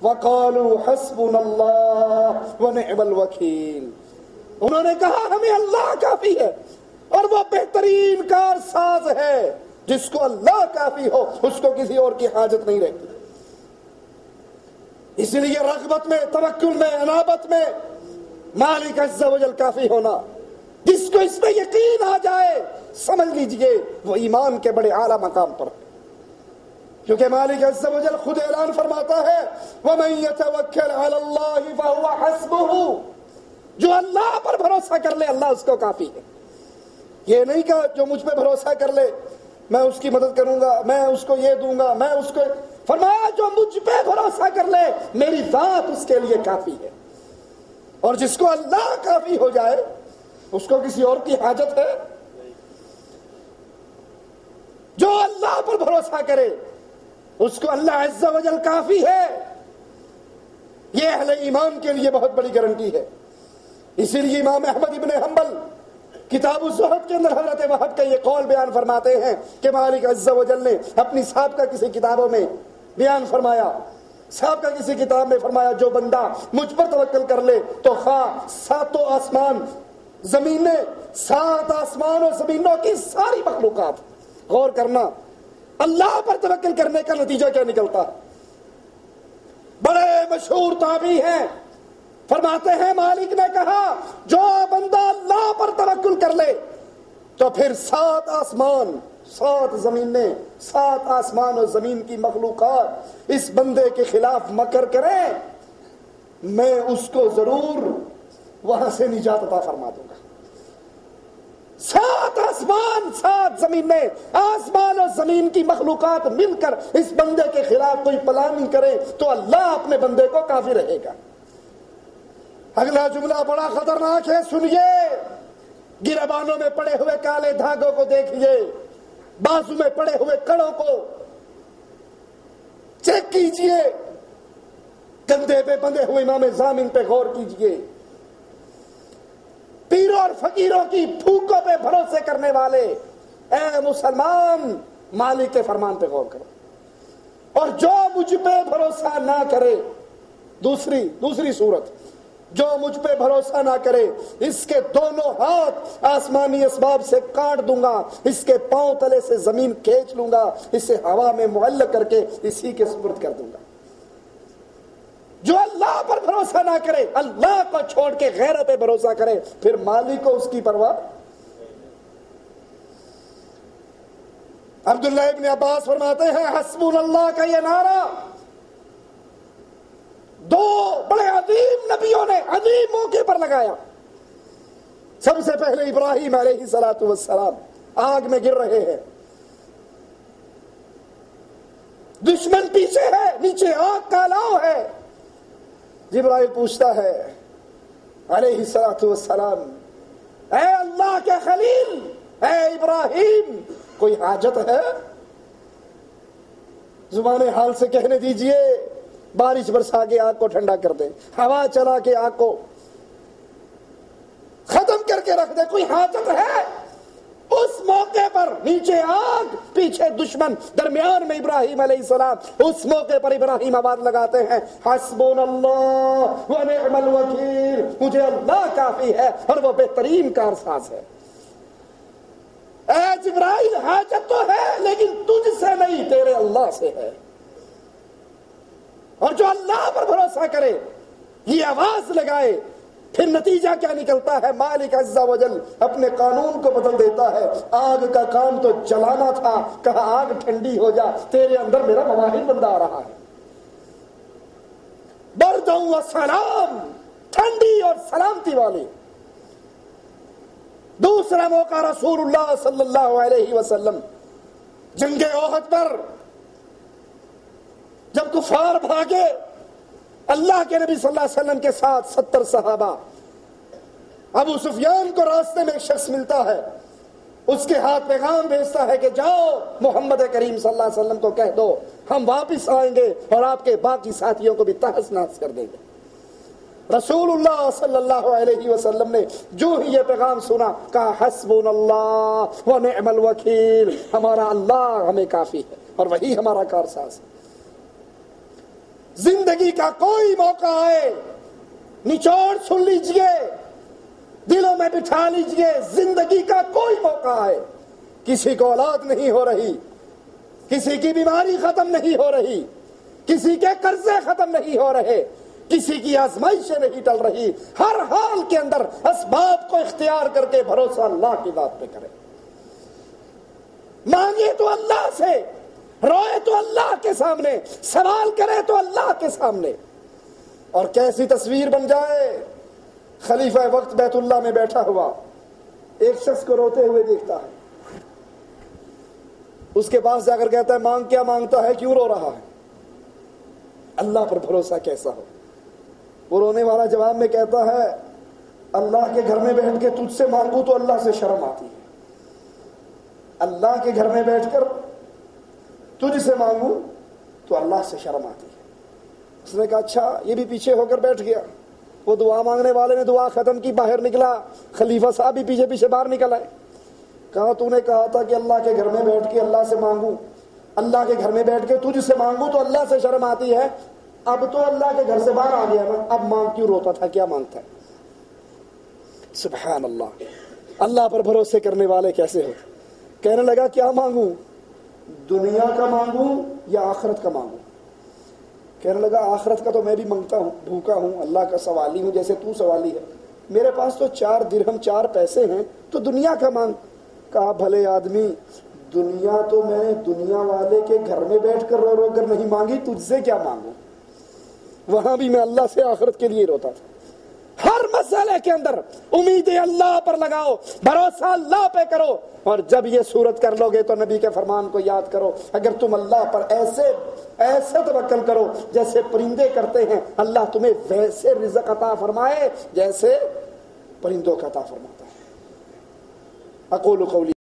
وقالوا حسبنا اللہ ونعم الوکیل، انہوں نے کہا ہمیں اللہ کافی ہے اور وہ بہترین کار ساز ہے۔ جس کو اللہ کافی ہو اس کو کسی اور کی حاجت نہیں رہتی۔ اس لیے رغبت میں، توکل میں، انابت میں مالک عز و جل کافی ہونا، جس کو اس میں یقین آ جائے سمجھ لیجئے وہ ایمان کے بڑے اعلیٰ مقام پر ہے، کیونکہ مالک عز و جل خود اعلان فرماتا ہے وَمَن يَتَوَكَّلْ عَلَى اللَّهِ فَهُوَ حَسْبُهُ، جو اللہ پر بھروسہ کر لے اللہ اس کو کافی ہے۔ یہ نہیں کہ جو مجھ پہ بھروسہ کر لے میں اس کی مدد کروں گا، میں اس کو یہ دوں گا، میں اس کو، فرمایا جو مجھ پہ بھروسہ کر لے میری ذات اس کے لیے کافی ہے۔ اور جس کو اللہ کافی ہو جائے اس کو کسی اور کی حاجت ہے؟ جو اللہ پر بھروسہ کرے اس کو اللہ عز و جل کافی ہے۔ یہ اہل ایمان کے لیے بہت بڑی گارنٹی ہے۔ اسی لیے امام احمد ابن حنبل کتاب الزہد کے اندر حضرت وہب کا یہ قول بیان فرماتے ہیں کہ مالک عز و جل نے اپنی سابقہ کسی کتابوں میں بیان فرمایا، سابقہ کسی کتاب میں فرمایا جو بندہ مجھ پر توکل کر لے تو خواہ ساتوں آسمان زمینیں، 7 آسمان اور زمینوں کی ساری مخلوقات، غور کرنا اللہ پر توکل کرنے کا نتیجہ کیا نکلتا ہے۔ بڑے مشہور تابعی ہیں، فرماتے ہیں مالک نے کہا جو بندہ اللہ پر توکل کر لے تو پھر 7 آسمان، 7 زمینیں، 7 آسمان اور زمین کی مخلوقات اس بندے کے خلاف مکر کریں، میں اس کو ضرور وہاں سے نجات عطا فرما دوں گا۔ 7 آسمان، 7 زمینیں، آسمان اور زمین کی مخلوقات مل کر اس بندے کے خلاف کوئی پلاننگ کرے تو اللہ اپنے بندے کو کافی رہے گا۔ اگلا جملہ بڑا خطرناک ہے، سنیے، گریبانوں میں پڑے ہوئے کالے دھاگوں کو دیکھیے، بازو میں پڑے ہوئے کڑوں کو چیک کیجئے، کندھے پہ بندھے ہوئے امام ضامن پہ غور کیجئے، پیروں اور فقیروں کی پھوکوں پہ بھروسے کرنے والے، اے مسلمان مالک کے فرمان پہ غور کرو۔ اور جو مجھ پہ بھروسہ نہ کرے، دوسری صورت، جو مجھ پہ بھروسہ نہ کرے اس کے دونوں ہاتھ آسمانی اسباب سے کاٹ دوں گا، اس کے پاؤں تلے سے زمین کھینچ لوں گا، اسے ہوا میں معلق کر کے اسی کے سپرد کر دوں گا۔ جو اللہ پر بھروسہ نہ کرے، اللہ کو چھوڑ کے غیروں پہ بھروسہ کرے، پھر مالک کو اس کی پرواہ۔ عبداللہ ابن عباس فرماتے ہیں حسبنا اللہ کا یہ نعرہ 2 بڑے عظیم نبیوں نے عظیم موقع پر لگایا۔ سب سے پہلے ابراہیم علیہ السلام آگ میں گر رہے ہیں، دشمن پیچھے ہے، نیچے آگ کا الاؤ ہے، جبرائیل پوچھتا ہے علیہ السلام اے اللہ کے خلیل، اے ابراہیم کوئی حاجت ہے؟ زبان حال سے کہنے دیجئے بارش برسا کے آگ کو ٹھنڈا کر دے، ہوا چلا کے آگ کو ختم کر کے رکھ دے، کوئی حاجت ہے؟ اس موقع پر نیچے آگ، پیچھے دشمن، درمیان میں ابراہیم علیہ السلام، اس موقع پر ابراہیم آواز لگاتے ہیں حسبنا اللہ ونعم الوکیل، مجھے اللہ کافی ہے اور وہ بہترین کارساز ہے۔ اے جبرائیل حاجت تو ہے لیکن تجھ سے نہیں، تیرے اللہ سے ہے۔ اور جو اللہ پر بھروسہ کرے، یہ آواز لگائے، پھر نتیجہ کیا نکلتا ہے؟ مالک عز و جل اپنے قانون کو بدل دیتا ہے۔ آگ کا کام تو جلانا تھا، کہا آگ ٹھنڈی ہو جا، تیرے اندر میرا مواہب بندہ آ رہا ہے۔ برد و سلام، ٹھنڈی اور سلامتی والی۔ دوسرا موقع رسول اللہ صلی اللہ علیہ وسلم جنگ احد پر جب کفار بھاگے، اللہ کے نبی صلی اللہ علیہ وسلم کے ساتھ 70 صحابہ، ابو سفیان کو راستے میں ایک شخص ملتا ہے، اس کے ہاتھ پیغام بھیجتا ہے کہ جاؤ محمد کریم صلی اللہ علیہ وسلم کو کہہ دو ہم واپس آئیں گے اور آپ کے باقی ساتھیوں کو بھی تہس نہس کر دیں گے۔ رسول اللہ صلی اللہ علیہ وسلم نے جو ہی یہ پیغام سنا کہا حسبنا اللہ ونعم الوکیل، ہمارا اللہ ہمیں کافی ہے اور وہی ہمارا کارساز ہے۔ زندگی زندگی کا کوئی موقع آئے نچوڑ سن لیجئے، دلوں میں بٹھا لیجئے، زندگی کا کوئی موقع آئے، کسی کو اولاد نہیں ہو رہی، کسی کی بیماری ختم نہیں ہو رہی، کسی کے قرضے ختم نہیں ہو رہے، کسی کی آزمائشیں نہیں ٹل رہی، ہر حال کے اندر اسباب کو اختیار کر کے بھروسہ اللہ کی ذات پہ کرے، مانگے تو اللہ سے، روئے تو اللہ کے سامنے، سوال کرے تو اللہ کے سامنے۔ اور کیسی تصویر بن جائے، خلیفہ وقت بیت اللہ میں بیٹھا ہوا ایک شخص کو روتے ہوئے دیکھتا ہے، اس کے پاس جا کر کہتا ہے مانگ کیا مانگتا ہے، کیوں رو رہا ہے؟ اللہ پر بھروسہ کیسا ہو؟ وہ رونے والا جواب میں کہتا ہے اللہ کے گھر میں بیٹھ کے تجھ سے مانگوں تو اللہ سے شرم آتی ہے، اللہ کے گھر میں بیٹھ کر تجھ سے مانگوں تو اللہ سے شرم آتی ہے۔ اس نے کہا اچھا، یہ بھی پیچھے ہو کر بیٹھ گیا۔ وہ دعا مانگنے والے نے دعا ختم کی، باہر نکلا، خلیفہ صاحب بھی پیچھے پیچھے باہر نکل آئے۔ کہا تو نے کہا تھا کہ اللہ کے گھر میں بیٹھ کے اللہ سے مانگوں، اللہ کے گھر میں بیٹھ کے تجھ سے مانگوں تو اللہ سے شرم آتی ہے، اب تو اللہ کے گھر سے باہر آ گیا نا، اب مانگ کیوں روتا تھا، کیا مانگتا ہے؟ سبحان اللہ، اللہ پر بھروسے کرنے والے کیسے ہو؟ کہنے لگا کیا مانگوں، دنیا کا مانگوں یا آخرت کا مانگوں؟ کہنے لگا آخرت کا تو میں بھی مانگتا ہوں، بھوکا ہوں، اللہ کا سوالی ہوں جیسے تو سوالی ہے، میرے پاس تو 4 درہم 4 پیسے ہیں، تو دنیا کا مانگ۔ کہا بھلے آدمی، دنیا تو میں نے دنیا والے کے گھر میں بیٹھ کر رو رو کر نہیں مانگی، تجھ سے کیا مانگوں؟ وہاں بھی میں اللہ سے آخرت کے لیے روتا تھا۔ ہر مسئلے کے اندر امیدیں اللہ پر لگاؤ، بھروسہ اللہ پہ کرو، اور جب یہ صورت کر لو گے تو نبی کے فرمان کو یاد کرو، اگر تم اللہ پر ایسے توکل کرو جیسے پرندے کرتے ہیں، اللہ تمہیں ویسے رزق عطا فرمائے جیسے پرندوں کا عطا فرماتا ہے۔ اقول قولی